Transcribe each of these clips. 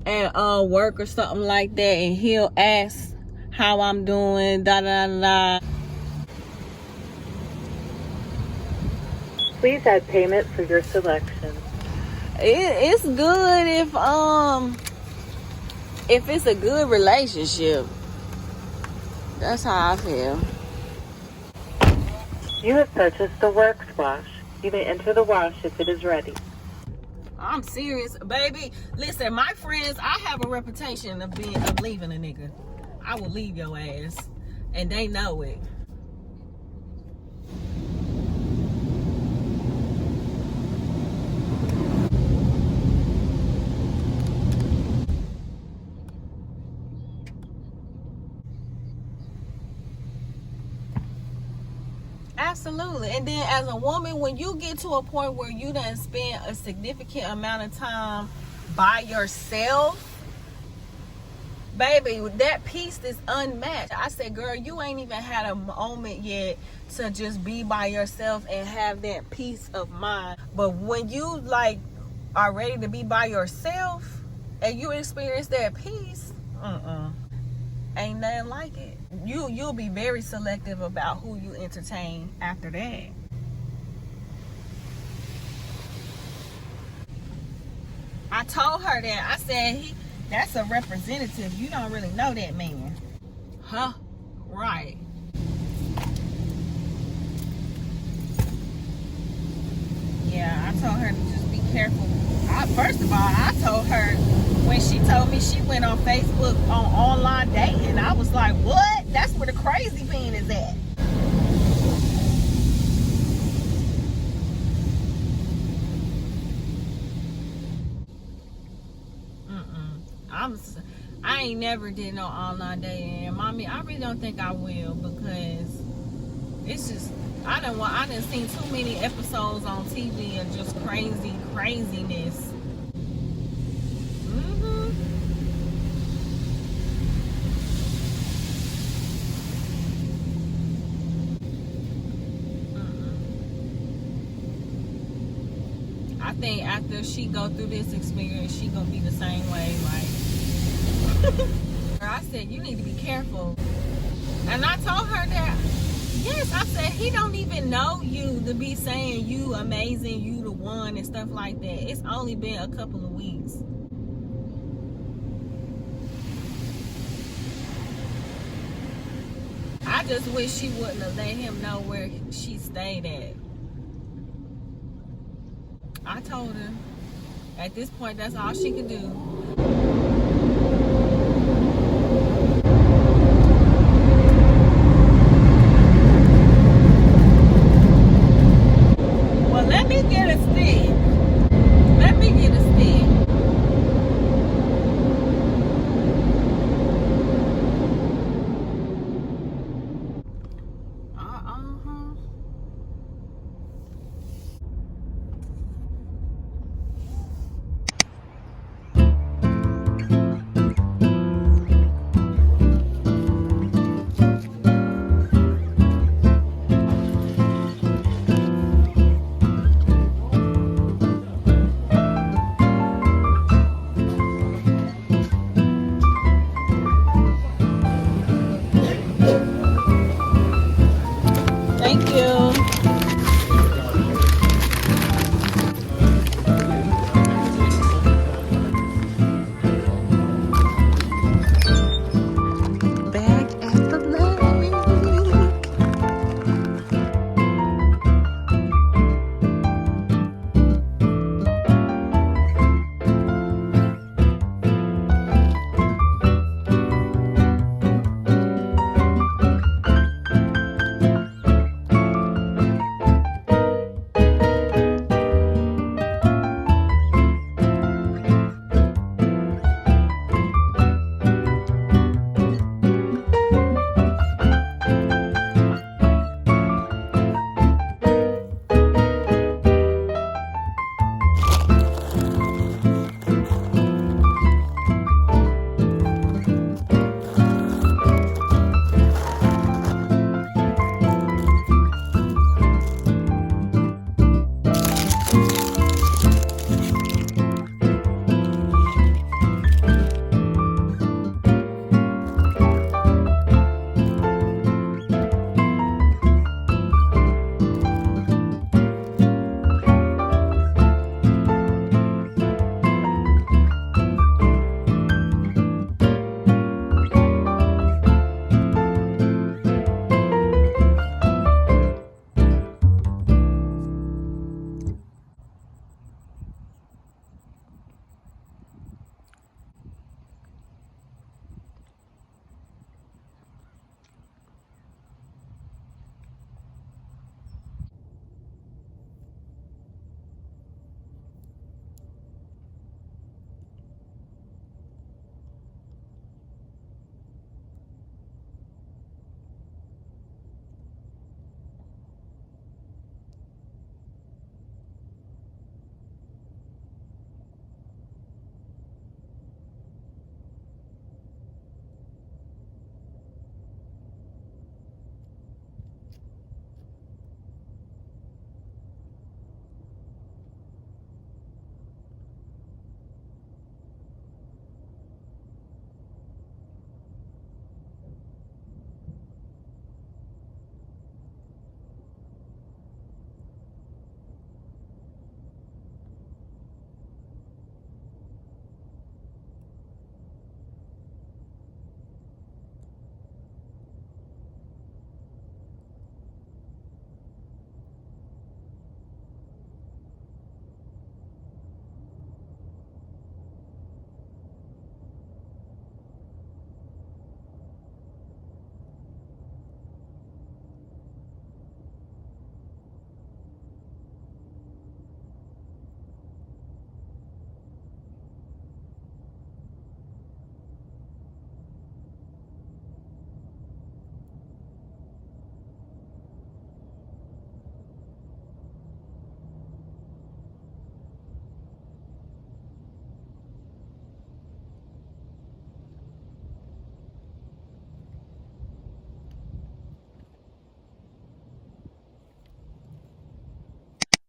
at work or something like that, and he'll ask how I'm doing, da da da. Please add payment for your selection. It's good if it's a good relationship. That's how I feel. You have purchased the works wash. You may enter the wash if it is ready. I'm serious, baby. Listen, my friends, I have a reputation of leaving a nigga. I will leave your ass, and they know it. Absolutely. And then as a woman, when you get to a point where you done spend a significant amount of time by yourself, baby, that peace is unmatched. I said, girl, you ain't even had a moment yet to just be by yourself and have that peace of mind. But when you like are ready to be by yourself and you experience that peace, ain't nothing like it. You'll be very selective about who you entertain after that. I told her that. I said, that's a representative. You don't really know that man. Huh? Right. Yeah, I told her to just be careful. First of all, I told her when she told me she went on Facebook on online dating, I was like, what? That's where the crazy pen is at. I ain't never did no online dating, and mommy, I really don't think I will, because it's just I done seen too many episodes on TV of just craziness. I think after she go through this experience, she gonna be the same way. Like, I said, you need to be careful. And I told her that, yes, I said, he don't even know you to be saying you amazing, you the one, and stuff like that. It's only been a couple of weeks. I just wish she wouldn't have let him know where she stayed at. I told her, at this point, that's all she could do. Well, let me get a stick. Let me get a stick.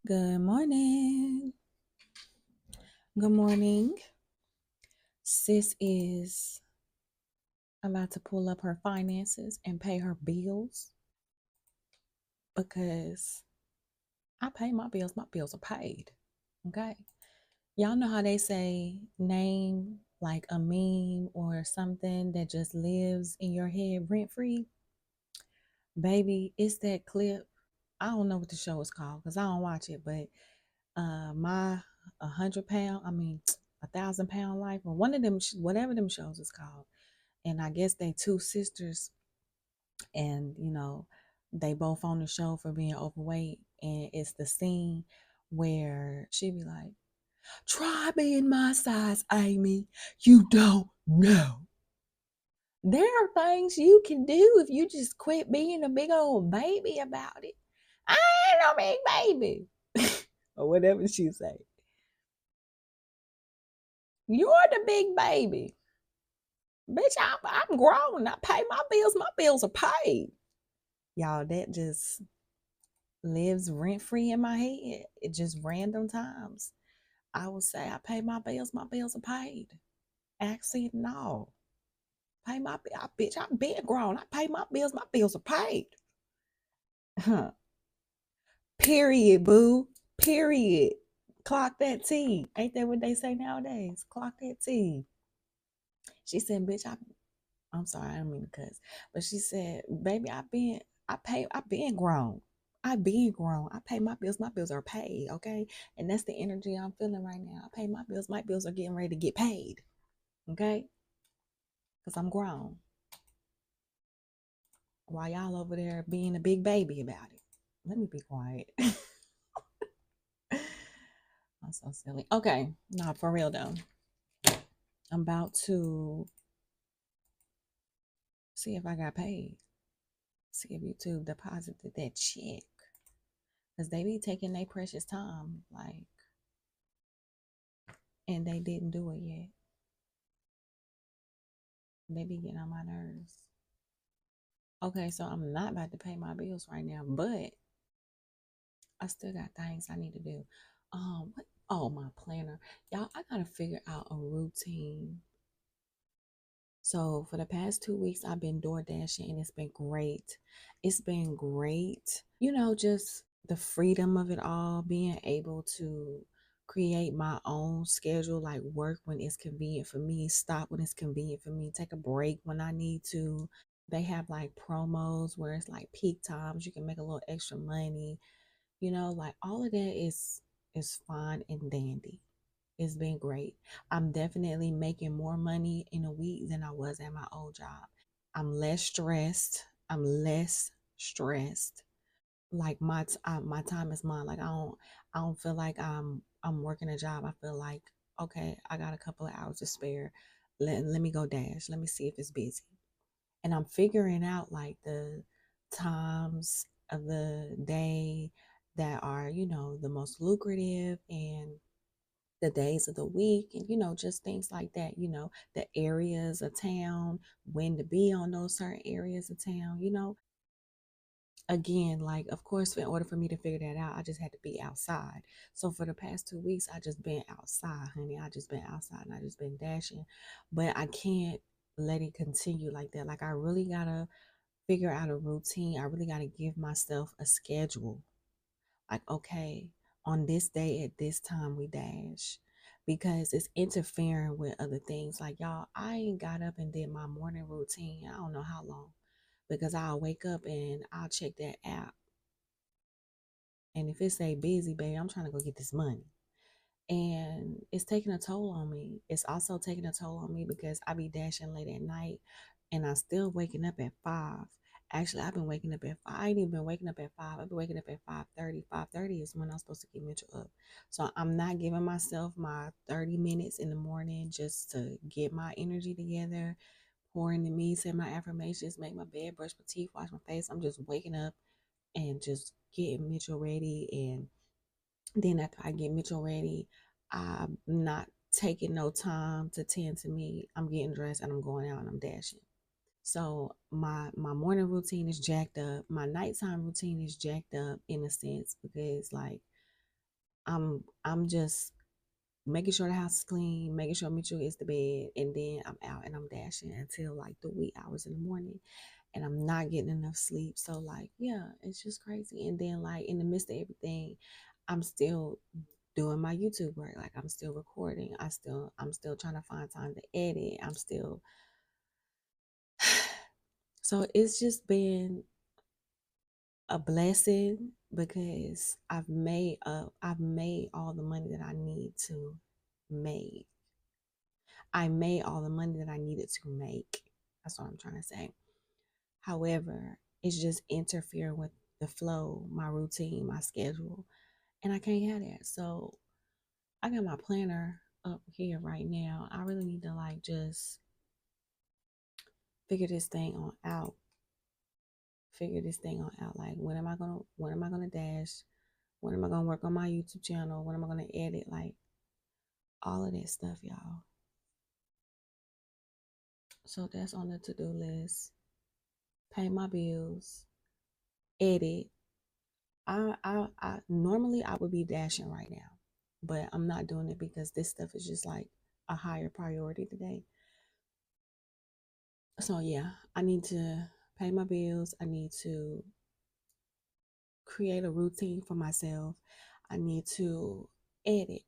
Good morning. Good morning. Sis is about to pull up her finances and pay her bills because I pay my bills. My bills are paid. Okay. Y'all know how they say name like a meme or something that just lives in your head rent free? Baby, it's that clip. I don't know what the show is called because I don't watch it, but my 100 pound, I mean 1,000 pound life, or one of them, whatever them shows is called. And I guess they two sisters, and they both on the show for being overweight. And it's the scene where she be like, "Try being my size, Amy. You don't know. There are things you can do if you just quit being a big old baby about it. I ain't no big baby." Or whatever she say. You're the big baby. Bitch, I'm grown. I pay my bills. My bills are paid. Y'all, that just lives rent free in my head. It just random times. I would say I pay my bills. My bills are paid. Actually, no. Pay my bill. Bitch, I'm been grown. I pay my bills. My bills are paid. Huh. Period, boo. Period. Clock that T. Ain't that what they say nowadays? Clock that T. She said, bitch, I'm sorry, I don't mean to cuss. But she said, baby, I've been grown. I've been grown. I pay my bills. My bills are paid, okay? And that's the energy I'm feeling right now. I pay my bills. My bills are getting ready to get paid, okay? Because I'm grown. While y'all over there being a big baby about it. Let me be quiet. I'm so silly. Okay, no, for real though. I'm about to see if I got paid. See if YouTube deposited that check. Because they be taking their precious time, like, and they didn't do it yet. They be getting on my nerves. Okay, so I'm not about to pay my bills right now, but I still got things I need to do. What? Oh, my planner. Y'all, I gotta figure out a routine. So for the past 2 weeks, I've been DoorDashing and it's been great. It's been great. Just the freedom of it all, being able to create my own schedule, like work when it's convenient for me, stop when it's convenient for me, take a break when I need to. They have like promos where it's like peak times, you can make a little extra money, like all of that is fine and dandy. It's been great. I'm definitely making more money in a week than I was at my old job. I'm less stressed. I'm less stressed. Like my time is mine. Like I don't feel like I'm working a job. I feel like, okay, I got a couple of hours to spare. Let me go dash. Let me see if it's busy. And I'm figuring out like the times of the day that are, the most lucrative, and the days of the week, and just things like that, the areas of town, when to be on those certain areas of town, again, like, of course, in order for me to figure that out, I just had to be outside. So for the past 2 weeks, I just been outside, honey. I just been outside and I just been dashing. But I can't let it continue like that. Like, I really gotta figure out a routine. I really gotta give myself a schedule. Like, okay, on this day at this time we dash, because it's interfering with other things. Like, y'all, I ain't got up and did my morning routine I don't know how long, because I'll wake up and I'll check that app, and if it say busy, baby, I'm trying to go get this money. And it's taking a toll on me. It's also taking a toll on me because I be dashing late at night, and I still waking up at 5. Actually, I've been waking up at 5. I ain't even been waking up at 5. I've been waking up at 5:30. 5:30 is when I'm supposed to get Mitchell up. So I'm not giving myself my 30 minutes in the morning just to get my energy together, pour into me, say my affirmations, make my bed, brush my teeth, wash my face. I'm just waking up and just getting Mitchell ready. And then after I get Mitchell ready, I'm not taking no time to tend to me. I'm getting dressed and I'm going out and I'm dashing. So my morning routine is jacked up. My nighttime routine is jacked up in a sense, because like I'm just making sure the house is clean, making sure Mitchell gets to bed, and then I'm out and I'm dashing until like the wee hours in the morning, and I'm not getting enough sleep. So like, yeah, it's just crazy. And then like in the midst of everything, I'm still doing my YouTube work. Like I'm still recording. I'm still trying to find time to edit. I'm still so it's just been a blessing because I've made all the money that I need to make. I made all the money that I needed to make. That's what I'm trying to say. However, it's just interfering with the flow, my routine, my schedule, and I can't have that. So I got my planner up here right now. I really need to like just figure this thing on out. Figure this thing on out. Like when am I gonna dash? When am I gonna work on my YouTube channel? When am I gonna edit? Like all of that stuff, y'all. So that's on the to-do list. Pay my bills, edit. I normally I would be dashing right now, but I'm not doing it because this stuff is just like a higher priority today. So yeah, I need to pay my bills. I need to create a routine for myself. I need to edit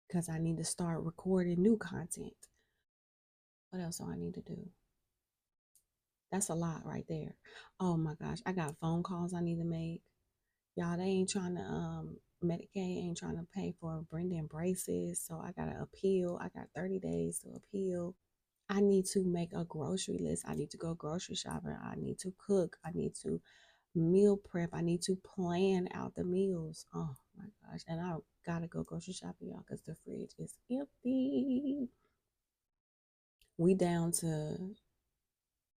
because I need to start recording new content. What else do I need to do? That's a lot right there. Oh my gosh, I got phone calls I need to make. Y'all, they ain't trying to Medicaid ain't trying to pay for Brendan braces, so I gotta appeal. I got 30 days to appeal. I need to make a grocery list. I need to go grocery shopping. I need to cook. I need to meal prep. I need to plan out the meals. Oh my gosh. And I gotta go grocery shopping, y'all, because the fridge is empty. We down to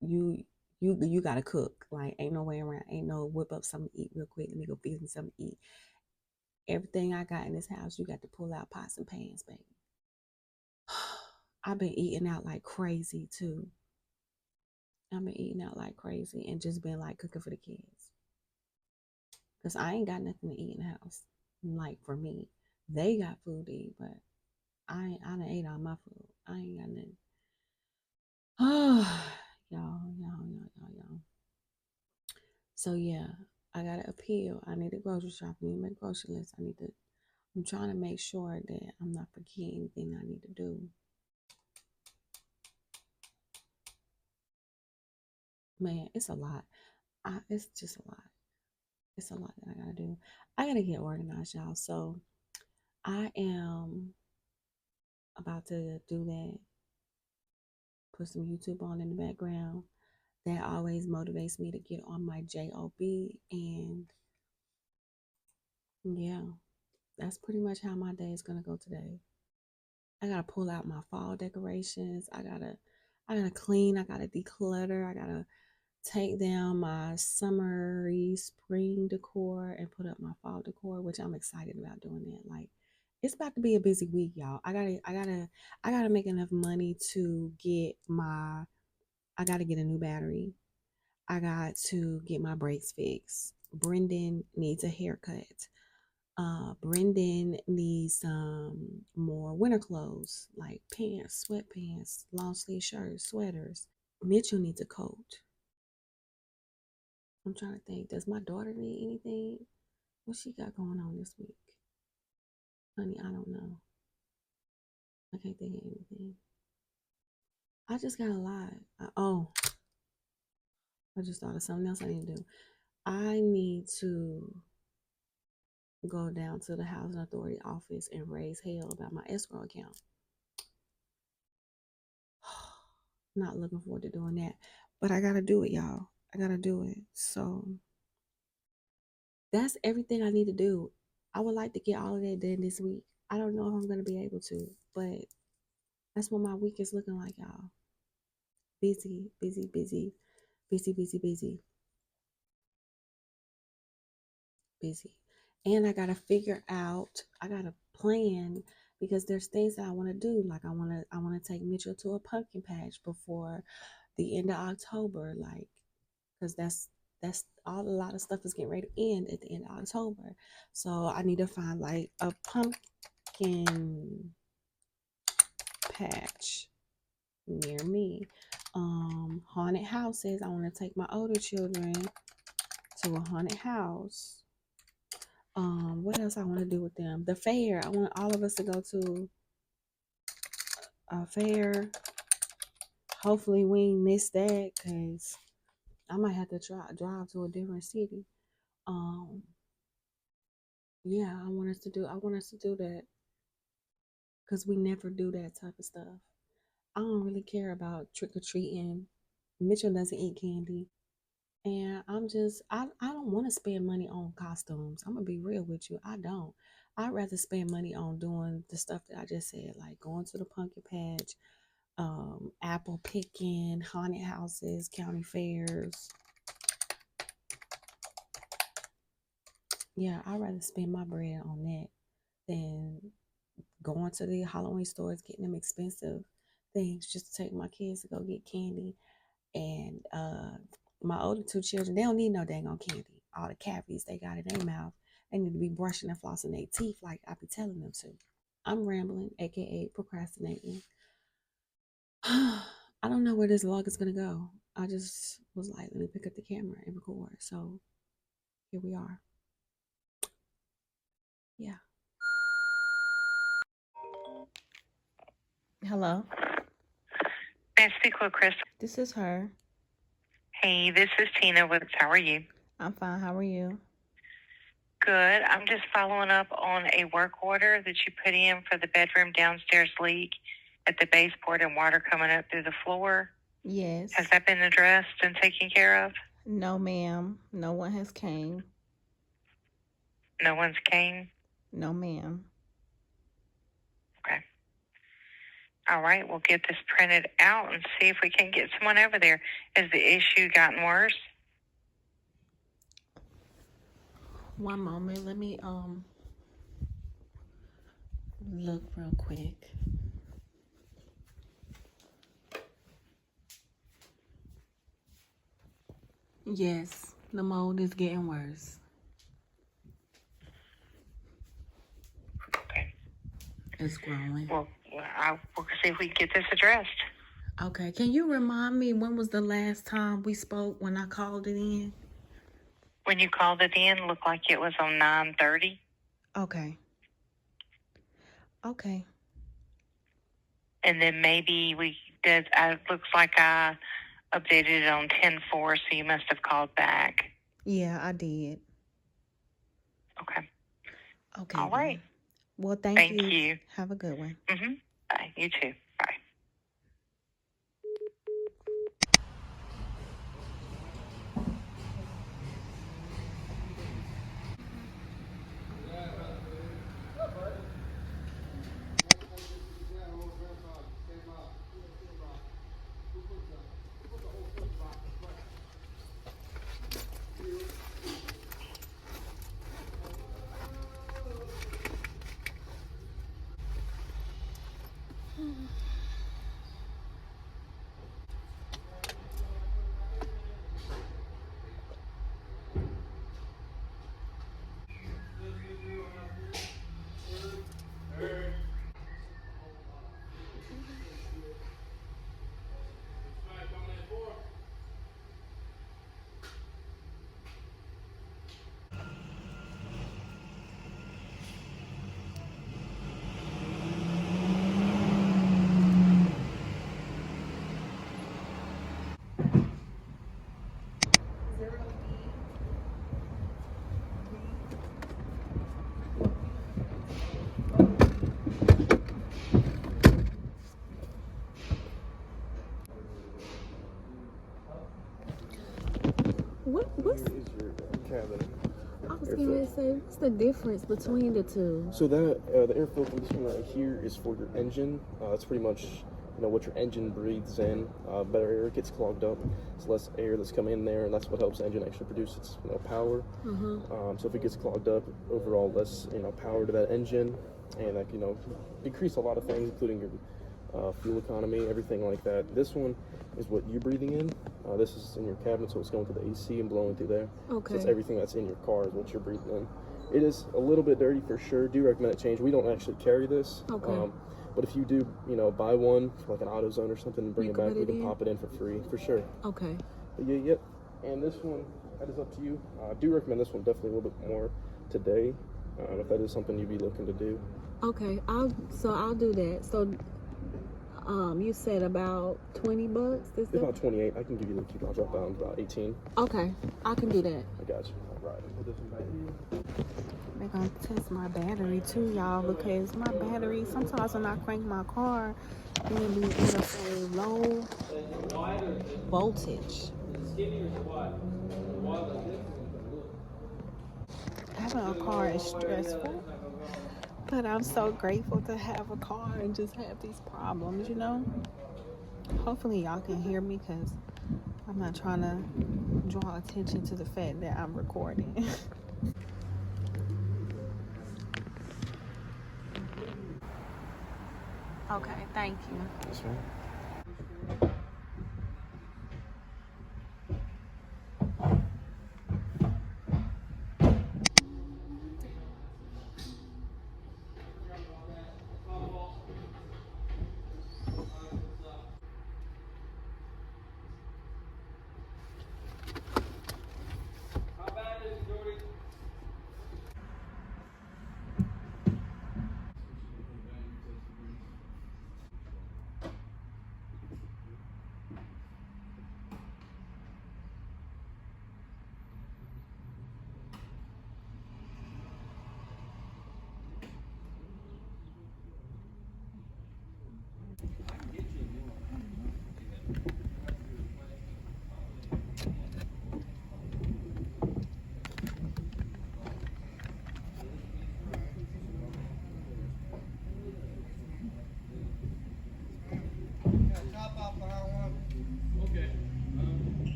you you gotta cook. Like ain't no way around. Ain't no whip up something to eat real quick. Let me go fix me something to eat. Everything I got in this house, you got to pull out pots and pans, baby. I've been eating out like crazy too. I've been eating out like crazy and just been like cooking for the kids. Cause I ain't got nothing to eat in the house. Like for me, they got food to eat, but I done ate all my food. I ain't got nothing. Oh, y'all. So yeah, I gotta appeal. I need to grocery shop. I need to make grocery list. I'm trying to make sure that I'm not forgetting anything I need to do. Man, it's a lot. It's just a lot. It's a lot that I gotta do. I gotta get organized, y'all. So I am about to do that. Put some YouTube on in the background. That always motivates me to get on my job. And yeah, that's pretty much how my day is gonna go today. I gotta pull out my fall decorations. I gotta clean. I gotta declutter. I gotta take down my summery spring decor and put up my fall decor, which I'm excited about doing that. Like it's about to be a busy week, y'all. I gotta make enough money to get I gotta get a new battery. I got to get my brakes fixed. Brendan needs a haircut. Brendan needs some more winter clothes like pants, sweatpants, long sleeve shirts, sweaters. Mitchell needs a coat. I'm trying to think. Does my daughter need anything? What she got going on this week? Honey, I don't know. I can't think of anything. I just got a lot. I just thought of something else I need to do. I need to go down to the housing authority office and raise hell about my escrow account. Not looking forward to doing that. But I gotta do it, y'all. I gotta do it. So that's everything I need to do. I would like to get all of that done this week. I don't know if I'm gonna be able to, but that's what my week is looking like, y'all. Busy, busy, busy, busy, busy, busy, busy. And I gotta plan because there's things that I want to do. Like I wanna take Mitchell to a pumpkin patch before the end of October, like, because that's all. A lot of stuff is getting ready to end at the end of October, so I need to find like a pumpkin patch near me. Haunted houses. I want to take my older children to a haunted house. What else I want to do with them? The fair. I want all of us to go to a fair. Hopefully we ain't miss that, because I might have to drive to a different city. Yeah, I want us to do that, because we never do that type of stuff. I don't really care about trick-or-treating. Mitchell doesn't eat candy. And I don't want to spend money on costumes. I'm gonna be real with you. I don't. I'd rather spend money on doing the stuff that I just said, like going to the pumpkin patch, apple picking, haunted houses, county fairs. Yeah, I'd rather spend my bread on that than going to the Halloween stores, getting them expensive things just to take my kids to go get candy. And my older two children, they don't need no dang on candy. All the cavities they got in their mouth, they need to be brushing and flossing their teeth like I be telling them to. I'm rambling, aka procrastinating. I don't know where this vlog is gonna go. I just was like, let me pick up the camera and record. So here we are. Yeah. Hello. May I speak with Chris? This is her. Hey, this is Tina with How are you? I'm fine. How are you? Good. I'm just following up on a work order that you put in for the bedroom downstairs leak at the baseboard and water coming up through the floor. Yes. Has that been addressed and taken care of? No, ma'am. No one has came. No one's came? No, ma'am. Okay. All right, we'll get this printed out and see if we can get someone over there. Has the issue gotten worse? One moment. Let me look real quick. Yes, the mold is getting worse. Okay. It's growing. Well, we'll see if we can get this addressed. Okay. Can you remind me, when was the last time we spoke when I called it in? When you called it in, looked like it was on 9:30. Okay. Okay. And then maybe we did, looks like I updated it on 10:4, so you must have called back. Yeah, I did. Okay. Okay. All right. Well, thank you. Have a good one. Mm-hmm. Bye. You too. Bye. What's Here is your cabinet. I was going to say, what's the difference between the two? So that the airflow conditioner right here is for your engine. It's pretty much what your engine breathes in. Better air gets clogged up. It's less air that's coming in there, and that's what helps the engine actually produce its power. So if it gets clogged up, overall less power to that engine, and that decrease a lot of things, including your fuel economy, everything like that. This one is what you're breathing in. This is in your cabinet, so it's going to the AC and blowing through there. Okay. So it's everything that's in your car is what you're breathing in. It is a little bit dirty for sure. Do recommend it change. We don't actually carry this. Okay. But if you do, buy one for like an AutoZone or something and bring it back, we can pop it in for free for sure. Okay. But yeah, yep. And this one, that is up to you. I do recommend this one definitely a little bit more today, if that is something you'd be looking to do. Okay. I'll do that. So, you said about $20. It's about 28. I can give you the keep. I'll drop down about 18. Okay. I can do that. I got you. All right. Put this one back here. They're gonna test my battery too, y'all, because my battery, sometimes when I crank my car, it will be at a low voltage. Having a car is stressful, but I'm so grateful to have a car and just have these problems, Hopefully y'all can hear me, because I'm not trying to draw attention to the fact that I'm recording. Okay, thank you. This one.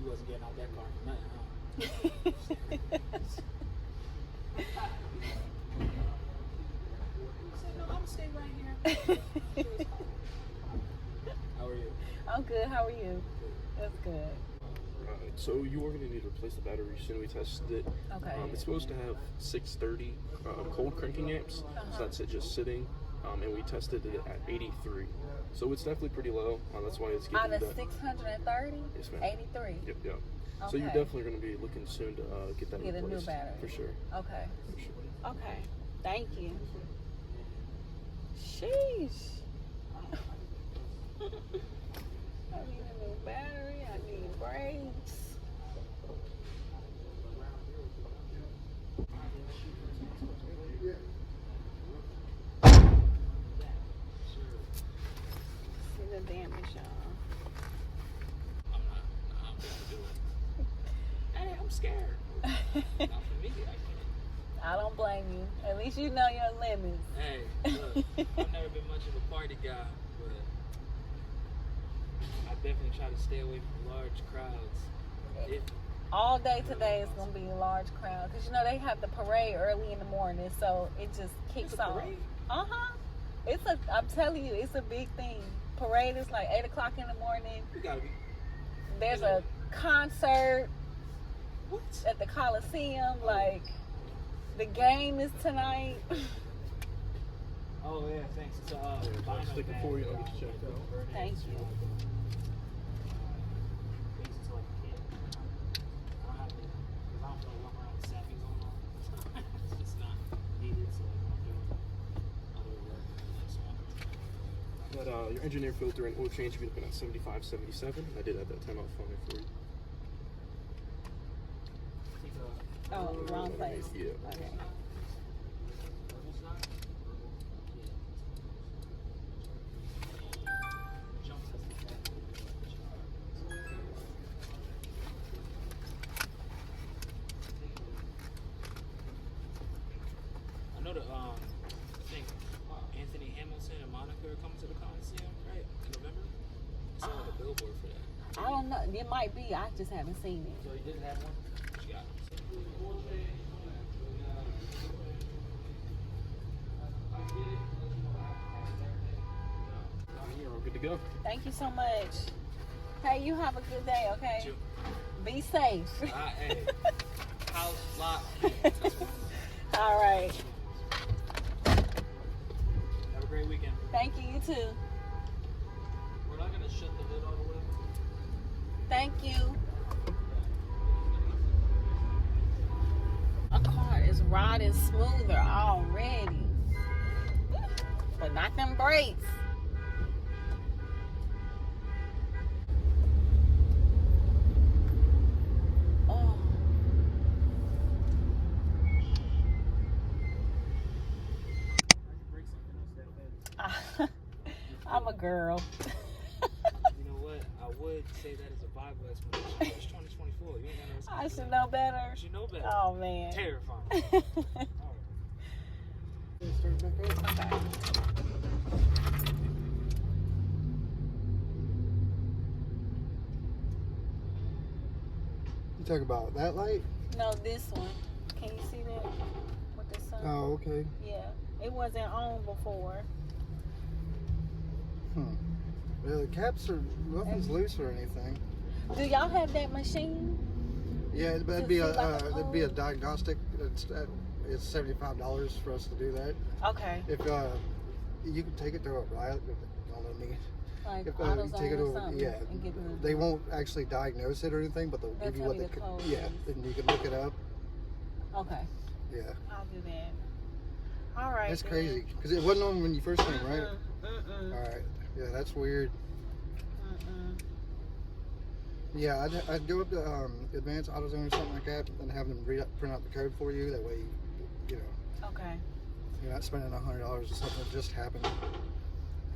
You wasn't getting out that car for nothing, huh? No, I'm staying right here. How are you? I'm good. How are you? That's good. So you are going to need to replace the battery soon. We tested it. Okay. It's supposed to have 630 cold cranking amps, so that's it just sitting. And we tested it at 83. So it's definitely pretty low. That's why it's giving Out of you that. 630? Yes, ma'am. 83. Yep. So Okay. you're definitely going to be looking soon to get that Get a replaced. new battery. For sure. Okay. For sure. Okay. Thank you. Sheesh. I need a new battery. I need brakes. See the damage, y'all. Hey, I'm scared. Not for me, I can't. I don't blame you. At least you know your limits. Hey, look, I've never been much of a party guy, but I definitely try to stay away from large crowds. If All day today is gonna be a large crowd because they have the parade early in the morning, so it just kicks It's a off. parade? I'm telling you, it's a big thing. Parade is like 8 o'clock in the morning. you gotta be. There's a concert What? at the Coliseum. Like the game is tonight. Oh yeah, thanks. It's I'll stick it for you. I'll get you checked out. Thank you. But your engineer filter and oil change should be looking at 75, 77. I did at that time. I'll find it for you. Oh, wrong place. Yeah. Okay. I know that I think Anthony Hamilton and Monica are coming to the Coliseum, right? In November? I saw the billboard for that. I don't know. It might be. I just haven't seen it. So you didn't have one? What you got? You're all good to go. Thank you so much. Hey, you have a good day, okay? You. Be safe. Hey, house lock. All right. Have a great weekend. Thank you. You too. We're not gonna shut the lid all the way. Thank you. My car is riding smoother already, but not them brakes. Oh. I'm a girl. You know what? I would say that as a vibe lesson, but it's 2024. You ain't got no I should know better. You should know better. Oh man. Terrifying. Okay. You talk about that light? No, this one. Can you see that? With the sun? Oh, okay. Yeah. It wasn't on before. Yeah, the caps are, nothing's loose or anything. Do y'all have that machine? Yeah, To that'd be see a like a that'd be a code? diagnostic. It's $75 for us to do that. Okay. If you can take it to a riot, don't let me. Like If you AutoZone take it or over, something. yeah, And get the, they won't actually diagnose it or anything, but they'll give you tell what you they the could. code Yeah, is. and you can look it up. Okay. Yeah, I'll do that. All right. that's then. crazy because it wasn't on when you first came, right? Mm-mm. All right. Yeah, that's weird. Mm-mm. Yeah, I'd go up to Advanced AutoZone or something like that and have them print out the code for you. That way, you know, Okay. you're not spending $100 or something that just happened.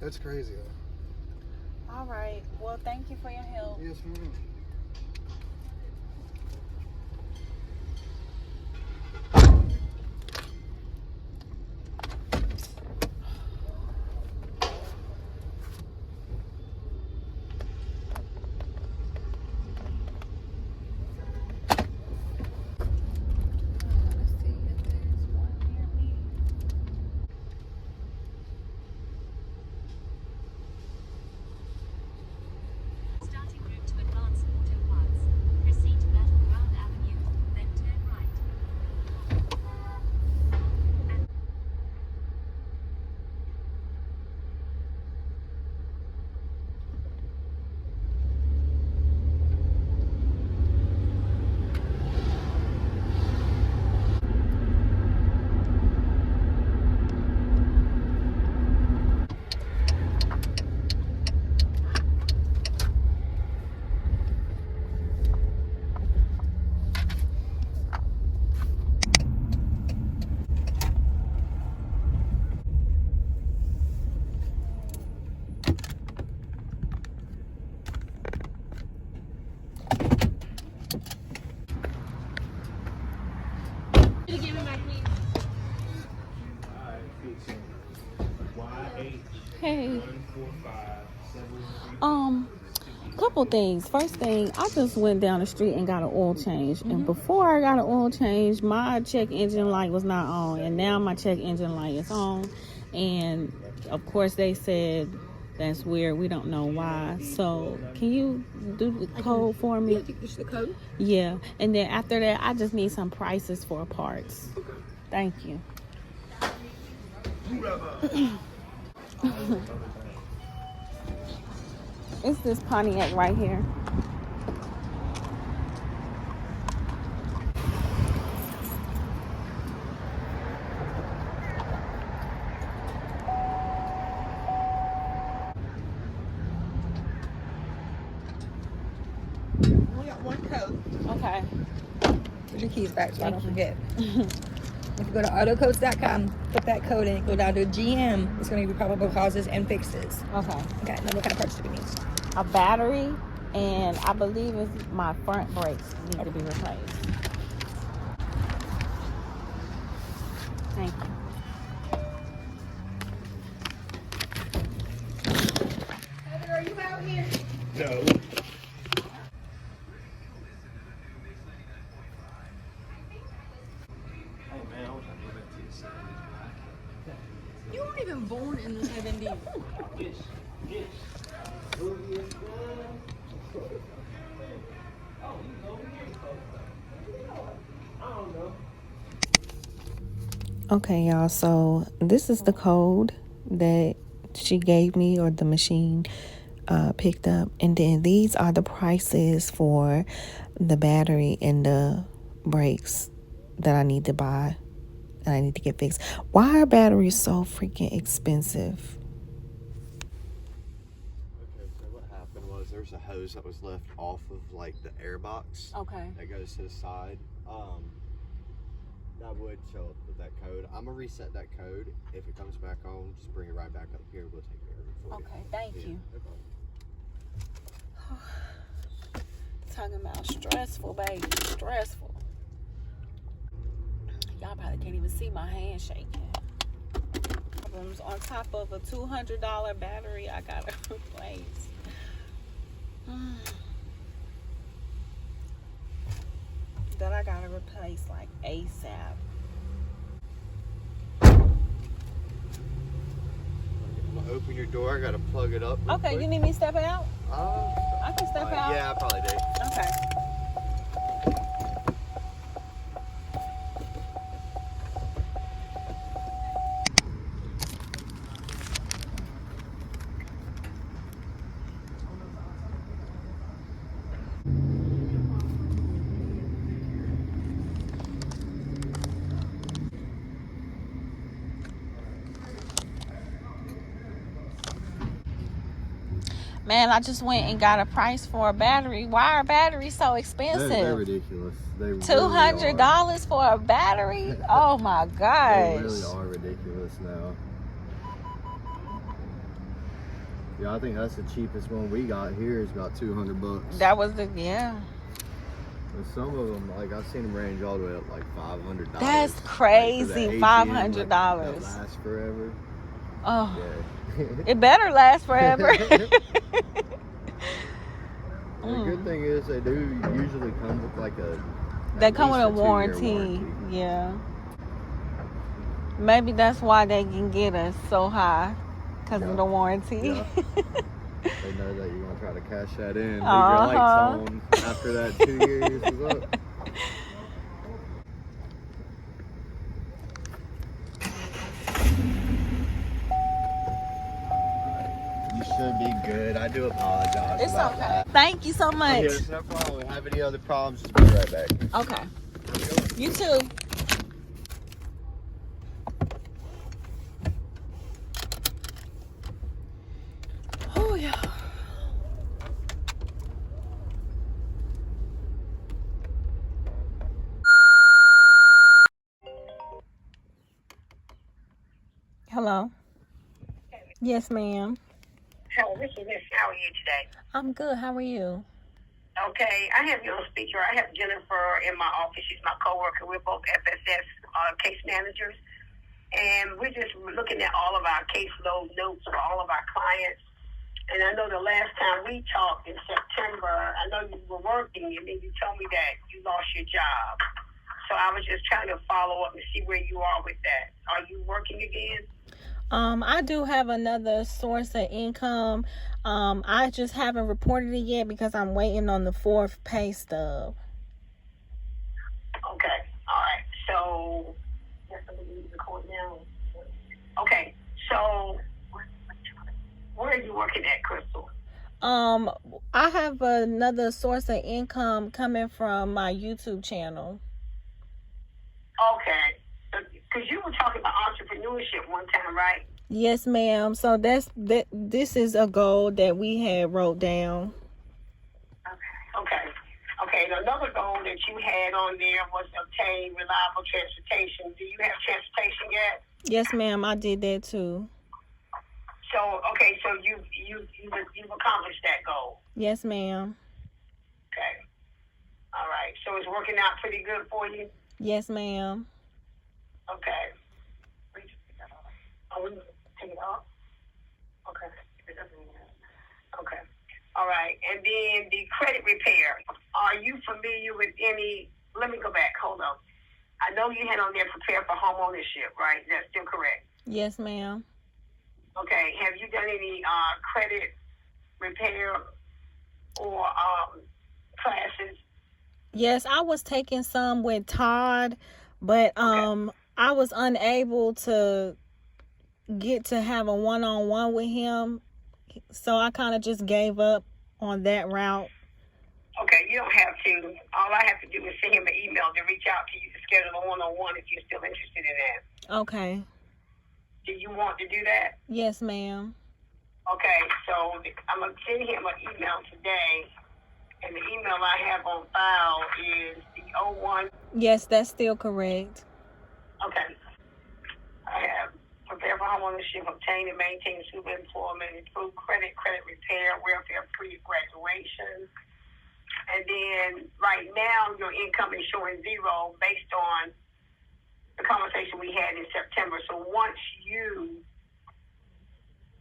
That's crazy, though. All right. Well, thank you for your help. Yes, ma'am. Let's see if there's one near me. Starting route to Advance Auto Parts. Proceed to Battleground Avenue, then turn right. Hey. Couple things. First thing, I just went down the street and got an oil change. And before I got an oil change, my check engine light was not on. And now my check engine light is on. And of course they said that's weird. We don't know why. So can you do the code for me? The code? Yeah. And then after that, I just need some prices for parts. Thank you. It's this Pontiac right here. We got one code. Okay. Put your keys back so I don't forget. If you go to autocodes.com, put that code in, go down to GM. It's going to be probable causes and fixes. Okay. Okay, now what kind of parts do we need? A battery, and I believe it's my front brakes need to be replaced. Thank you. Heather, are you out here? No. You weren't even born in the 70s. Okay, y'all, so this is the code that she gave me, or the machine picked up, and then these are the prices for the battery and the brakes that I need to buy and I need to get fixed. Why are batteries so freaking expensive? Okay, so what happened was there's a hose that was left off of like the air box Okay. that goes to the side. That would show up with that code. I'm gonna reset that code. If it comes back on, just bring it right back up here. We'll take care of it for you. Okay, thank you. No problem. Talking about stressful, baby, stressful. Y'all probably can't even see my hand shaking. Problems on top of a $200 battery I gotta replace. That I gotta replace like ASAP. I'm gonna open your door. I gotta plug it up. real Okay, quick. you need me to step out? I can step out. Yeah, I probably do. Okay. Man, I just went and got a price for a battery. Why are batteries so expensive? They're ridiculous. They $200 for a battery? Oh my gosh. They really are ridiculous now. Yeah, I think that's the cheapest one we got here is about $200. That was the, yeah. But some of them, like I've seen them range all the way up like $500. That's Like, for crazy, that $500. Like, that lasts forever. Oh, Yeah. it better last forever. The good thing is they do usually come with like a. They at come with least a 2-year warranty. Yeah. Maybe that's why they can get us so high, because of the warranty. Yeah. They know that you're gonna try to cash that in. Leave your Uh-huh. lights on after that 2 years is up. You should be good. I do apologize. It's about okay. that. Thank you so much. Yeah, it's no problem. If you have any other problems, just be right back. Okay. You too. Oh, yeah. Hello. Yes, ma'am. Hello, this is Miss. How are you today? I'm good. How are you? Okay, I have you on speaker. I have Jennifer in my office. She's my coworker. We're both FSS case managers, and we're just looking at all of our caseload notes for all of our clients. And I know the last time we talked in September, I know you were working, and then you told me that you lost your job. So I was just trying to follow up and see where you are with that. Are you working again? I do have another source of income. I just haven't reported it yet because I'm waiting on the 4th pay stub. Okay, all right. So, okay, so you working at, Crystal? I have another source of income coming from my YouTube channel. Okay. Because you were talking about entrepreneurship one time, right? Yes, ma'am. So this is a goal that we had wrote down. Okay. Okay. And another goal that you had on there was obtain reliable transportation. Do you have transportation yet? Yes, ma'am. I did that too. So okay. So you've accomplished that goal. Yes, ma'am. Okay. All right. So it's working out pretty good for you. Yes, ma'am. Okay. Oh, we take it off? Okay. Okay. All right. And then the credit repair. Are you familiar with any? Let me go back. Hold on. I know you had on there prepare for home ownership, right? That's still correct. Yes, ma'am. Okay. Have you done any credit repair or classes? Yes, I was taking some with Todd, but I was unable to get to have a one-on-one with him, so I kind of just gave up on that route. Okay, you don't have to. All I have to do is send him an email to reach out to you to schedule a one-on-one if you're still interested in that. Okay. Do you want to do that? Yes, ma'am. Okay, so I'm going to send him an email today, and the email I have on file is the 01. Yes, that's still correct. Okay. I have prepare for homeownership, obtain and maintain suitable employment, improve credit repair, welfare pre-graduation. And then right now your income is showing zero based on the conversation we had in September. So once you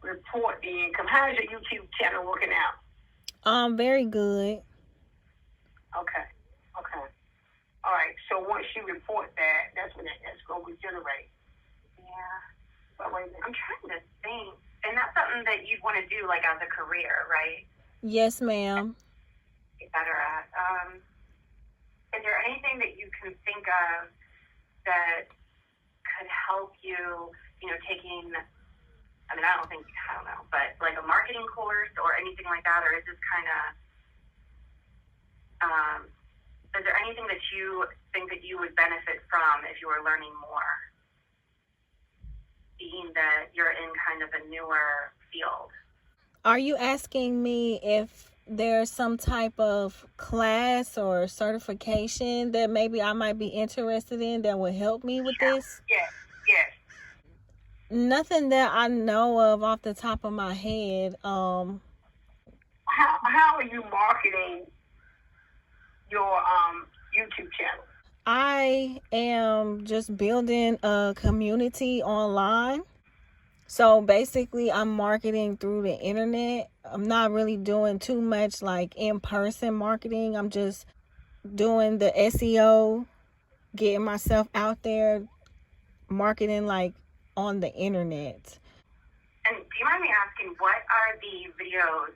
report the income, how is your YouTube channel working out? Very good. Okay. All right. So once you report that, that's when that's going to regenerate. Yeah. But wait a minute. I'm trying to think. And that's something that you'd want to do, like, as a career, right? Yes, ma'am. Get better at. Is there anything that you can think of that could help you, taking, I don't know, but like a marketing course or anything like that, or is this kind of, is there anything that you think that you would benefit from if you were learning more, being that you're in kind of a newer field? Are you asking me if there's some type of class or certification that maybe I might be interested in that would help me with this? Yes. Nothing that I know of off the top of my head. How are you marketing your YouTube channel? I am just building a community online. So basically I'm marketing through the internet. I'm not really doing too much like in-person marketing. I'm just doing the SEO, getting myself out there, marketing like on the internet. And do you mind me asking, what are the videos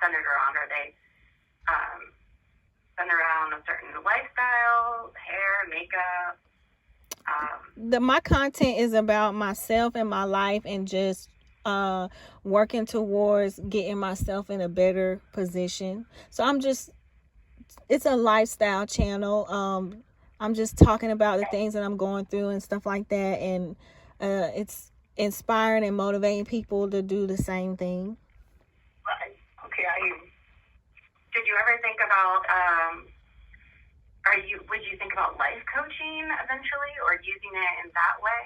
centered around? Are they centered around a certain lifestyle, hair, makeup? My content is about myself and my life and just working towards getting myself in a better position. So it's a lifestyle channel. I'm just talking about the things that I'm going through and stuff like that, and it's inspiring and motivating people to do the same thing. Right. Okay, I hear you. Did you ever think about would you think about life coaching eventually, or using it in that way?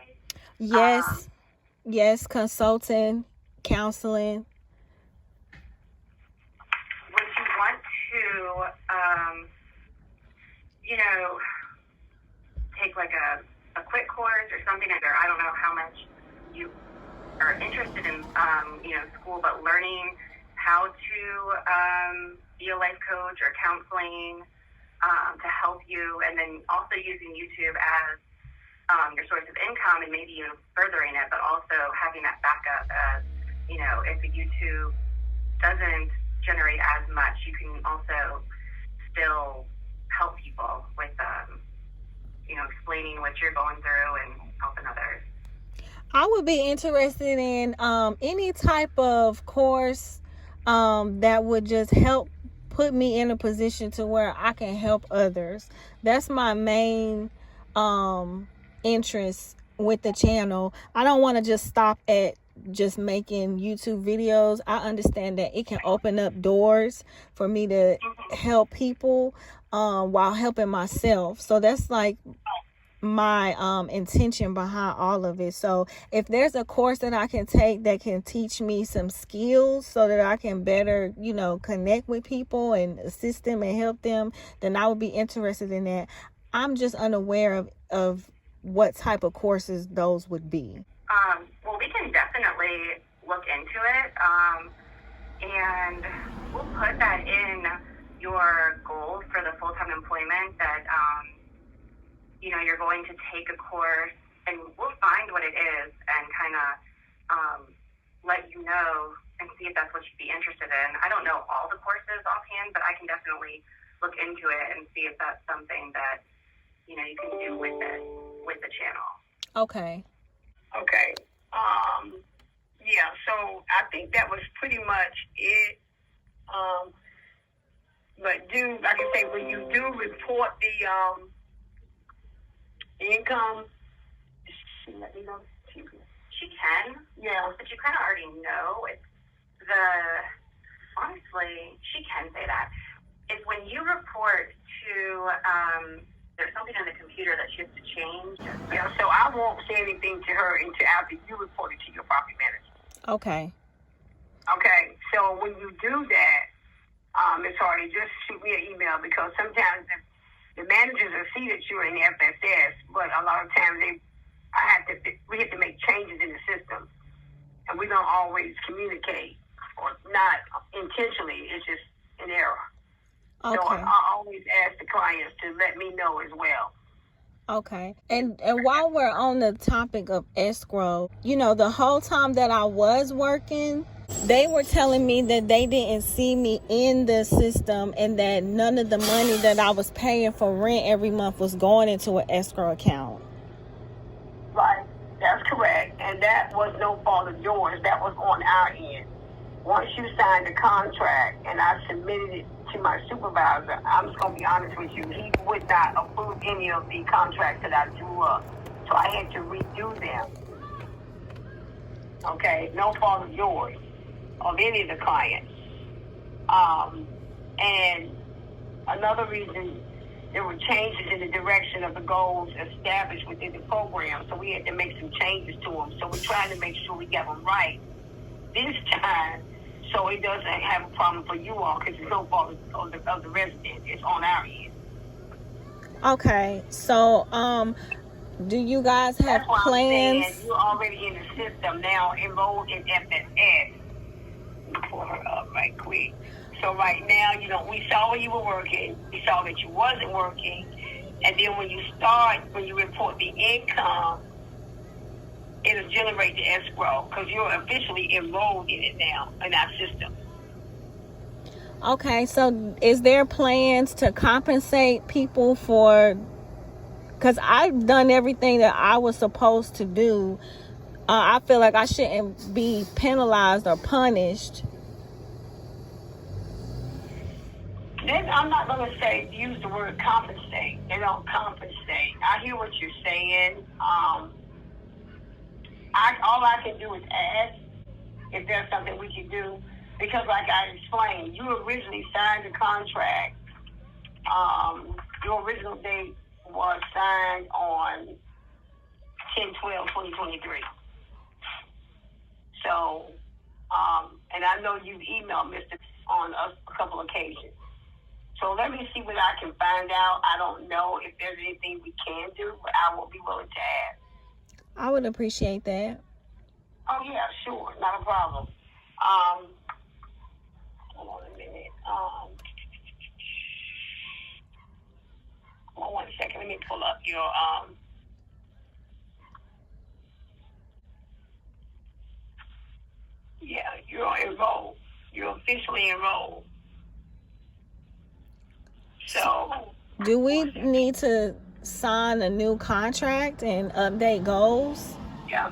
Yes, consulting, counseling. Would you want to, take like a quick course or something, or I don't know how much you are interested in, school, but learning how to be a life coach or counseling to help you, and then also using YouTube as your source of income and maybe even furthering it, but also having that backup as, if the YouTube doesn't generate as much, you can also still help people with, explaining what you're going through and helping others. I would be interested in any type of course that would just help put me in a position to where I can help others. That's my main interest with the channel. I don't want to just stop at just making YouTube videos. I understand that it can open up doors for me to help people while helping myself. So that's like my intention behind all of it. So if there's a course that I can take that can teach me some skills so that I can better, you know, connect with people and assist them and help them, then I would be interested in that. I'm just unaware of what type of courses those would be. Well, we can definitely look into it, and we'll put that in your goal for the full-time employment that you know, you're going to take a course, and we'll find what it is and kind of let you know and see if that's what you'd be interested in. I don't know all the courses offhand, but I can definitely look into it and see if that's something that, you know, you can do with it, with the channel. Okay. Okay. Yeah, so I think that was pretty much it. But like I say, when you do report the income, let me know. She can. Yeah. But you kind of already know. Honestly, she can say that. It's when you report to, there's something on the computer that she has to change. Yeah, so I won't say anything to her until after you report it to your property manager. Okay. Okay, so when you do that, Ms. Hardy, just shoot me an email, because sometimes the managers will see that you're in the FSS, but a lot of times we have to make changes in the system, and we don't always communicate, or not intentionally. It's just an error. Okay. So I always ask the clients to let me know as well. Okay. And while we're on the topic of escrow, you know, the whole time that I was working, they were telling me that they didn't see me in the system and that none of the money that I was paying for rent every month was going into an escrow account. Right. That's correct. And that was no fault of yours. That was on our end. Once you signed the contract and I submitted it to my supervisor, I'm just going to be honest with you, he would not approve any of the contracts that I drew up. So I had to redo them. Okay? No fault of yours, of any of the clients. And another reason, there were changes in the direction of the goals established within the program, so we had to make some changes to them. So we're trying to make sure we get them right this time, so it doesn't have a problem for you all, because it's no fault of the resident. It's on our end. Okay, so do you guys have plans? I'm saying you're already in the system now, enrolled in FSS. Pull her up right quick. So right now, you know, we saw when you were working, we saw that you wasn't working, and then when you report the income, it'll generate the escrow, because you're officially enrolled in it now in our system. Okay, so is there plans to compensate people for, because I've done everything that I was supposed to do. I feel like I shouldn't be penalized or punished. Then I'm not going to use the word compensate. They don't compensate. I hear what you're saying. All I can do is ask if there's something we can do, because like I explained, you originally signed the contract. Your original date was signed on 10/12/2023. So, and I know you've emailed Mr. on a couple occasions. So let me see what I can find out. I don't know if there's anything we can do, but I will be willing to ask. I would appreciate that. Oh, yeah, sure. Not a problem. Hold on a minute. Hold on 1 second. Let me pull up your, yeah, you're enrolled. You're officially enrolled. So, do we need to sign a new contract and update goals? Yeah.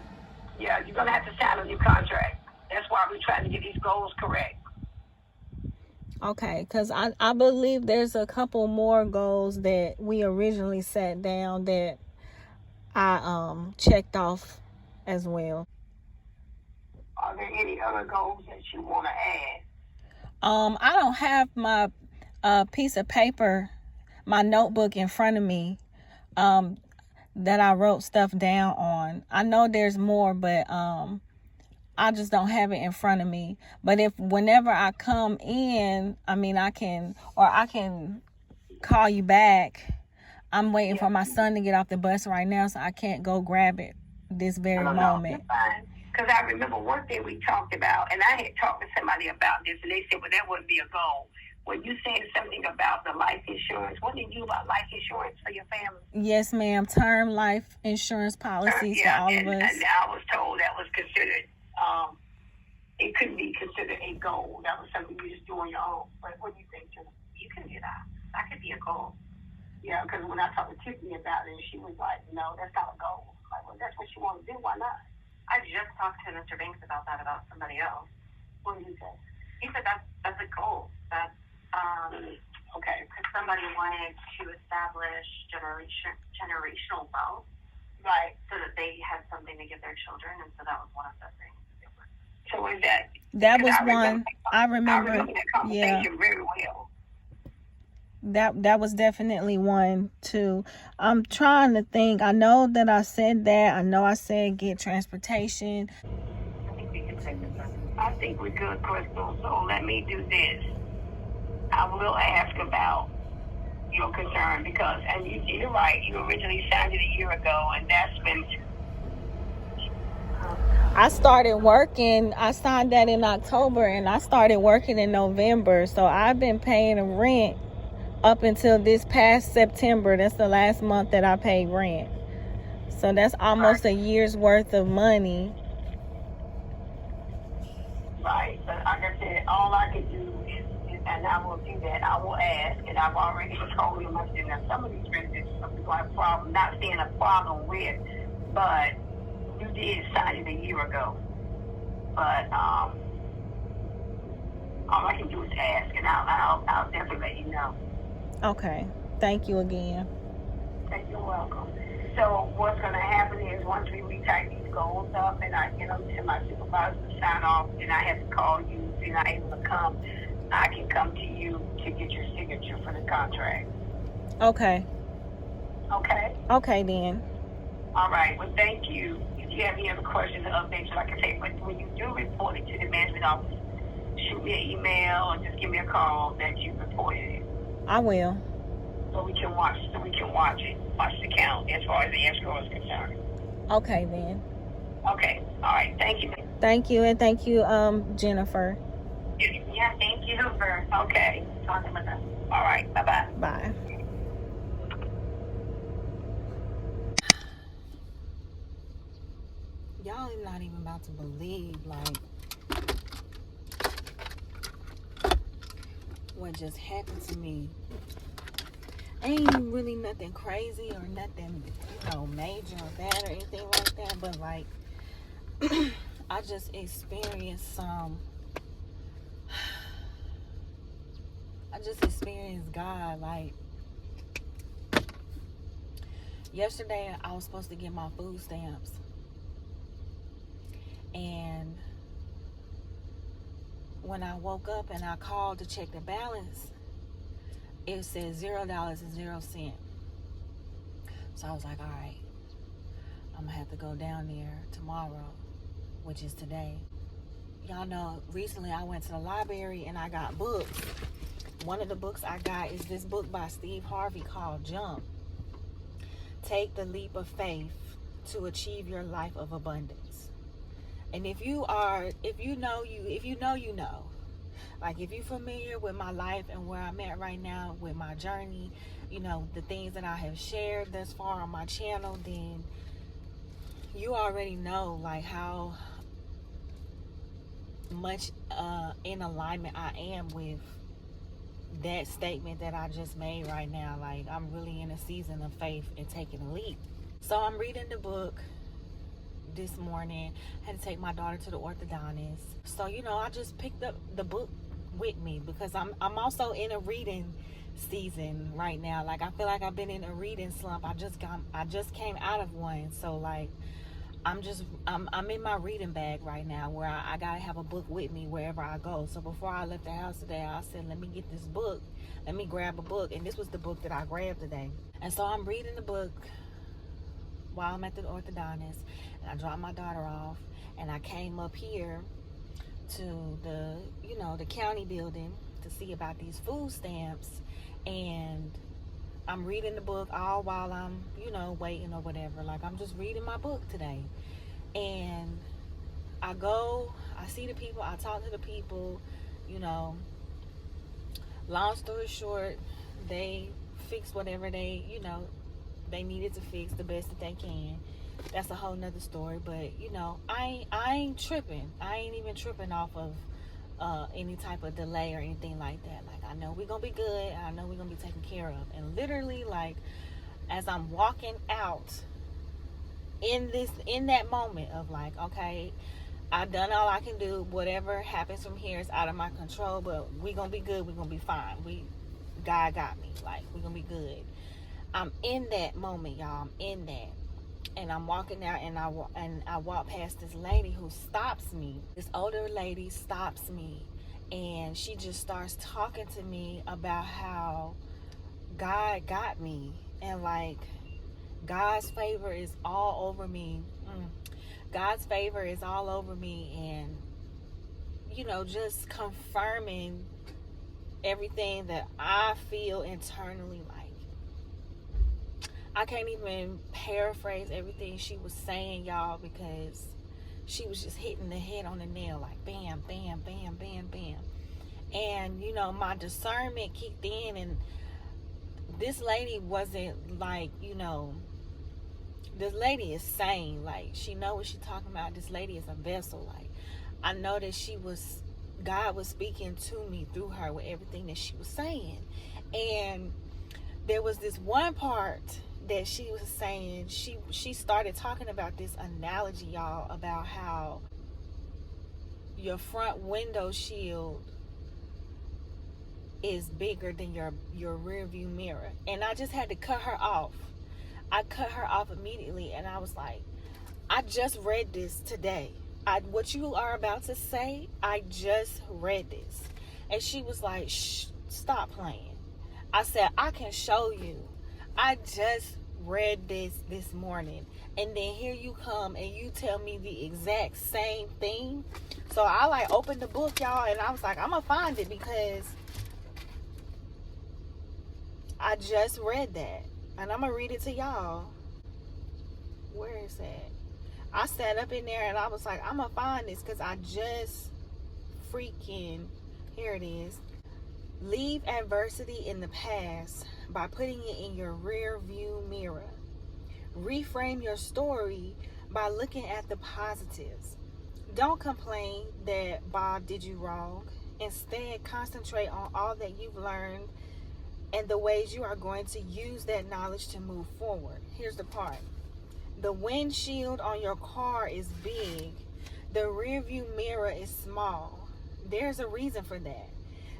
Yeah, you're gonna have to sign a new contract. That's why we're trying to get these goals correct. Okay, because I believe there's a couple more goals that we originally set down that I checked off as well. Are there any other goals that you want to add? I don't have my piece of paper, my notebook in front of me that I wrote stuff down on. I know there's more, but I just don't have it in front of me. But if whenever I come in, I mean, I can call you back. I'm waiting for my son to get off the bus right now, so I can't go grab it this very moment. Because I remember one thing we talked about, and I had talked to somebody about this, and they said, well, that wouldn't be a goal. When you said something about the life insurance, what did you about life insurance for your family? Yes, ma'am. Term life insurance policies for all of us. And I was told that was considered, it couldn't be considered a goal. That was something you just do on your own. But what do you think, Jennifer? You can do that. That could be a goal. Yeah, because when I talked to Tiffany about it, she was like, no, that's not a goal. I'm like, well, that's what you want to do. Why not? I just talked to Mr. Banks about that, about somebody else. What did he say? He said that's a goal. That's okay. Because somebody wanted to establish generational wealth, Right. so that they had something to give their children, and so that was one of the things. So is that? That was one. I remember. that conversation very well. That was definitely one too. I'm trying to think. I know that I said that. I know I said get transportation. I think we can take this up. I think we're good, Crystal. So let me do this. I will ask about your concern because, and you're right. You originally signed it a year ago, and that's been. I started working. I signed that in October, and I started working in November. So I've been paying rent up until this past September. That's the last month that I paid rent. So that's almost a year's worth of money. Right, but like I said, all I can do is, and I will do that. I will ask, and I've already told him. I said, now some of these residents, some people have a problem. Not saying a problem with, but you did sign it a year ago. But all I can do is ask, and I'll definitely let you know. Okay. Thank you again. You're welcome. So what's going to happen is once we retype these goals up and I get them to my supervisor to sign off, and I have to call you if you're not able to come, I can come to you to get your signature for the contract. Okay. Okay? Okay, then. All right. Well, thank you. If you have any other questions or updates, like I say, but when you do report it to the management office, shoot me an email or just give me a call that you reported it. I will. So we can watch the count as far as the escrow is concerned. Okay, then. Okay. All right. Thank you. Thank you, and thank you, Jennifer. Yeah, thank you for talking with us. All right. Bye-bye. Bye. Y'all are not even about to believe, like, what just happened to me. Ain't really nothing crazy or nothing, major or bad or anything like that, but like I just experienced God. Like, yesterday I was supposed to get my food stamps, and when I woke up and I called to check the balance, it said $0.00. So I was like, all right, I'm gonna have to go down there tomorrow, which is today. Y'all know, recently I went to the library and I got books. One of the books I got is this book by Steve Harvey called Jump. Take the Leap of Faith to Achieve Your Life of Abundance. And if you know, you know. Like, if you're familiar with my life and where I'm at right now with my journey, the things that I have shared thus far on my channel, then you already know, like, how much in alignment I am with that statement that I just made right now. Like, I'm really in a season of faith and taking a leap. So I'm reading the book, this morning. I had to take my daughter to the orthodontist. So, you know, I just picked up the book with me because I'm also in a reading season right now. Like, I feel like I've been in a reading slump. I just came out of one. So, like, I'm in my reading bag right now where I gotta have a book with me wherever I go. So before I left the house today, I said, let me get this book. Let me grab a book. And this was the book that I grabbed today. And so I'm reading the book while I'm at the orthodontist. And I dropped my daughter off. And I came up here to the, you know, the county building to see about these food stamps. And I'm reading the book all while I'm, you know, waiting or whatever. Like, I'm just reading my book today. And I see the people, I talk to the people, you know. Long story short, they fix whatever they, you know, they needed to fix the best that they can. That's a whole nother story. But, you know, I ain't tripping. I ain't even tripping off of any type of delay or anything like that. Like, I know we're gonna be good. I know we're gonna be taken care of. And literally, like, as I'm walking out in that moment of like, okay, I've done all I can do. Whatever happens from here is out of my control, but we're gonna be good. We're gonna be fine. God got me. Like, we're gonna be good. I'm in that moment, y'all. I'm in that. And I'm walking out, and I walk past this lady who stops me. This older lady stops me, and she just starts talking to me about how God got me, and like, God's favor is all over me. God's favor is all over me, and, you know, just confirming everything that I feel internally. Like, I can't even paraphrase everything she was saying, y'all, because she was just hitting the head on the nail, like bam, bam, bam, bam, bam. And, you know, my discernment kicked in, and this lady wasn't like, you know, this lady is sane. Like, she know what she's talking about. This lady is a vessel. Like, I know that God was speaking to me through her with everything that she was saying. And there was this one part that she was saying. She started talking about this analogy, y'all, about how your front window shield is bigger than your rear view mirror. And I just had to cut her off. I cut her off immediately, and I was like, I just read this today. What you are about to say, I just read this. And she was like, shh, stop playing. I said, I can show you. I just read this morning. And then here you come and you tell me the exact same thing. So I like opened the book, y'all, and I was like, I'm going to find it because I just read that. And I'm going to read it to y'all. Where is that? I sat up in there and I was like, I'm going to find this because I just freaking, here it is. Leave adversity in the past by putting it in your rear view mirror. Reframe your story by looking at the positives. Don't complain that Bob did you wrong. Instead, concentrate on all that you've learned and the ways you are going to use that knowledge to move forward. Here's the part. The windshield on your car is big. The rear view mirror is small. There's a reason for that.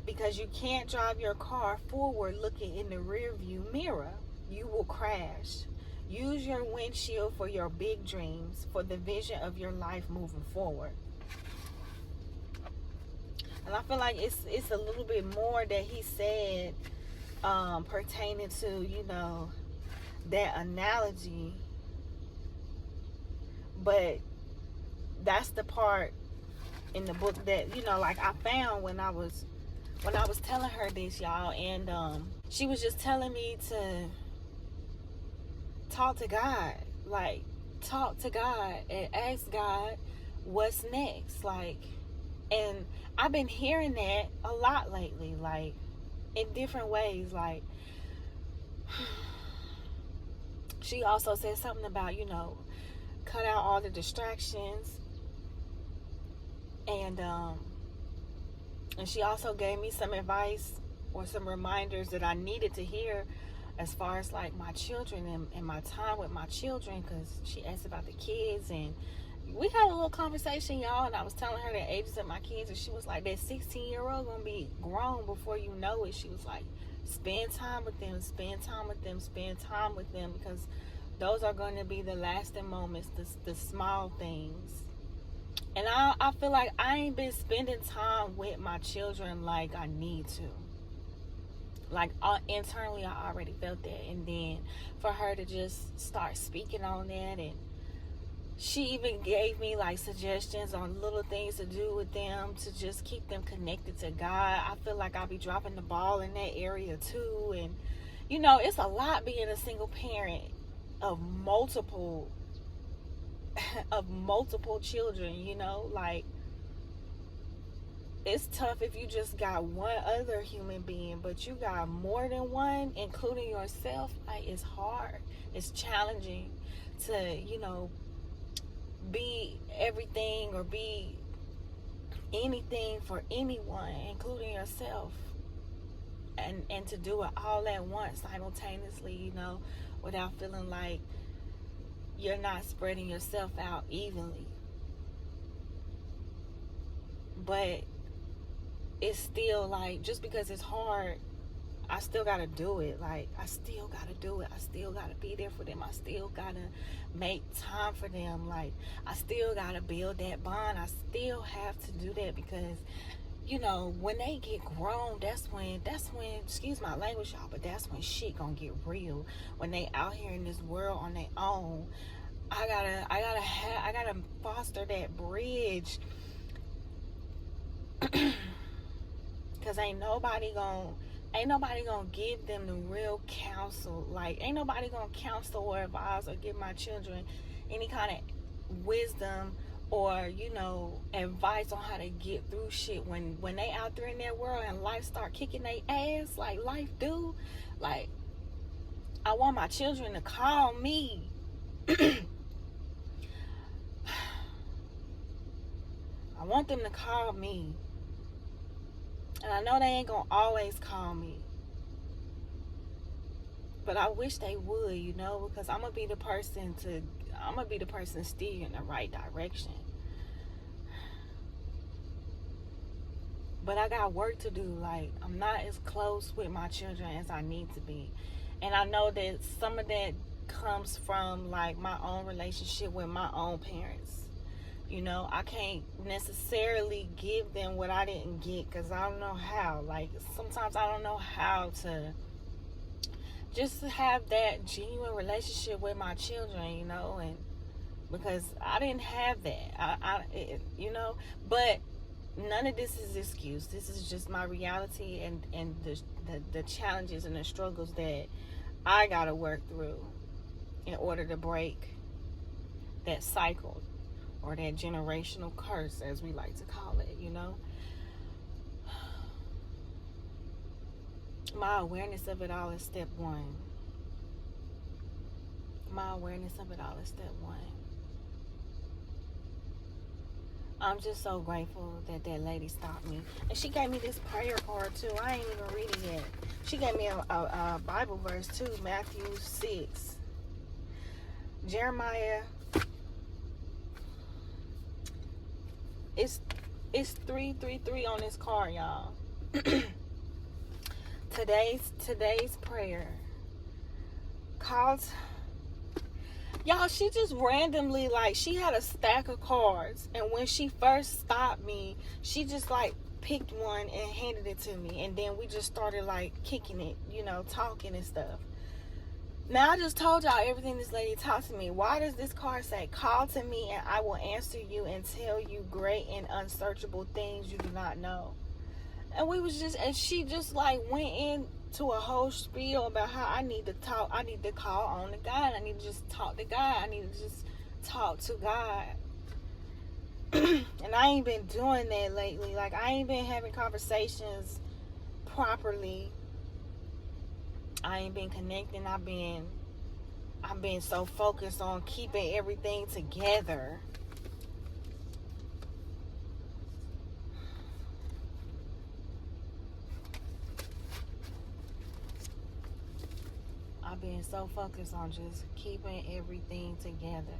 Because you can't drive your car forward looking in the rear view mirror. You will crash. Use your windshield for your big dreams, for the vision of your life moving forward. And I feel like it's a little bit more that he said pertaining to, you know, that analogy. But that's the part in the book that, you know, like I found when I was telling her this, y'all. And she was just telling me to talk to God. Like, talk to God and ask God what's next. Like, and I've been hearing that a lot lately, like in different ways. Like, she also said something about, you know, cut out all the distractions. And she also gave me some advice or some reminders that I needed to hear as far as like my children and my time with my children, because she asked about the kids and we had a little conversation, y'all, and I was telling her the ages of my kids, and she was like, that 16-year-old gonna be grown before you know it. She was like, spend time with them, spend time with them, spend time with them, because those are going to be the lasting moments, the small things. And I feel like I ain't been spending time with my children like I need to. Like, internally, I already felt that. And then for her to just start speaking on that, and she even gave me like suggestions on little things to do with them to just keep them connected to God. I feel like I'll be dropping the ball in that area too. And you know, it's a lot being a single parent of multiple children, you know. Like, it's tough if you just got one other human being, but you got more than one, including yourself. Like, it's hard, it's challenging to, you know, be everything or be anything for anyone, including yourself, and to do it all at once simultaneously, you know, without feeling like you're not spreading yourself out evenly. But it's still like, just because it's hard, I still gotta do it. Like, I still gotta do it. I still gotta be there for them. I still gotta make time for them. Like, I still gotta build that bond. I still have to do that, because, you know, when they get grown, that's when, excuse my language, y'all, but that's when shit gonna get real. When they out here in this world on their own, I gotta foster that bridge. Cause ain't nobody gonna give them the real counsel. Like, ain't nobody gonna counsel or advise or give my children any kind of wisdom or, you know, advice on how to get through shit when they out there in that world and life start kicking their ass like life do. Like, I want my children to call me. I want them to call me. And I know they ain't gonna always call me, but I wish they would, you know, because I'm gonna be the person to steer you in the right direction. But I got work to do. Like, I'm not as close with my children as I need to be. And I know that some of that comes from like my own relationship with my own parents. You know, I can't necessarily give them what I didn't get, because I don't know how. Like, sometimes I don't know how to just have that genuine relationship with my children, you know, and because I didn't have that. You know, but none of this is excuse. This is just my reality and the challenges and the struggles that I gotta work through in order to break that cycle, or that generational curse, as we like to call it, you know. My awareness of it all is step one. I'm just so grateful that lady stopped me. And she gave me this prayer card too. I ain't even read it yet. She gave me a Bible verse too, Matthew 6. Jeremiah. It's 333 on this card, y'all. Today's prayer calls. Y'all, she just randomly, like, she had a stack of cards, and when she first stopped me, she just like picked one and handed it to me, and then we just started like kicking it, you know, talking and stuff. Now, I just told y'all everything this lady taught to me. Why does this card say, call to me and I will answer you and tell you great and unsearchable things you do not know? And she just like went into a whole spiel about how I need to talk. I need to call on to God. I need to just talk to God. I need to just talk to God. And I ain't been doing that lately. Like, I ain't been having conversations properly. I ain't been connecting. I've been so focused on keeping everything together. I've been so focused on just keeping everything together.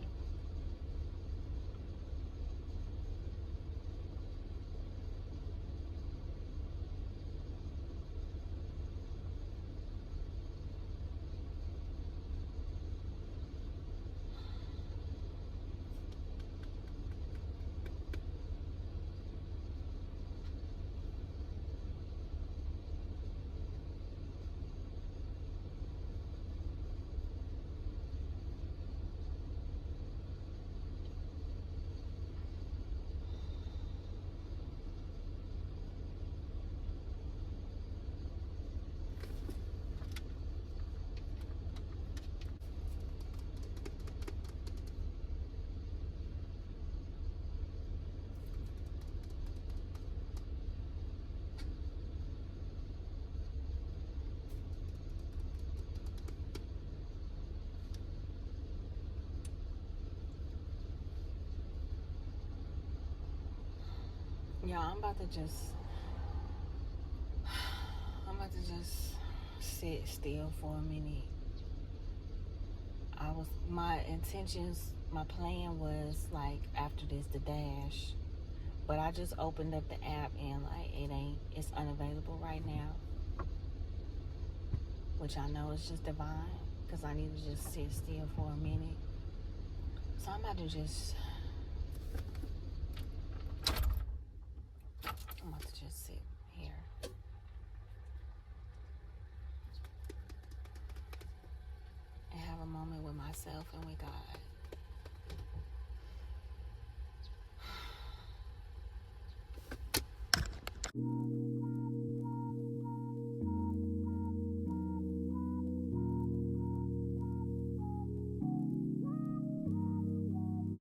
Y'all, I'm about to just sit still for a minute. My intentions, my plan was like after this to dash, but I just opened up the app and like it's unavailable right now, which I know is just divine because I need to just sit still for a minute. So I'm about to just sit here and have a moment with myself and with God.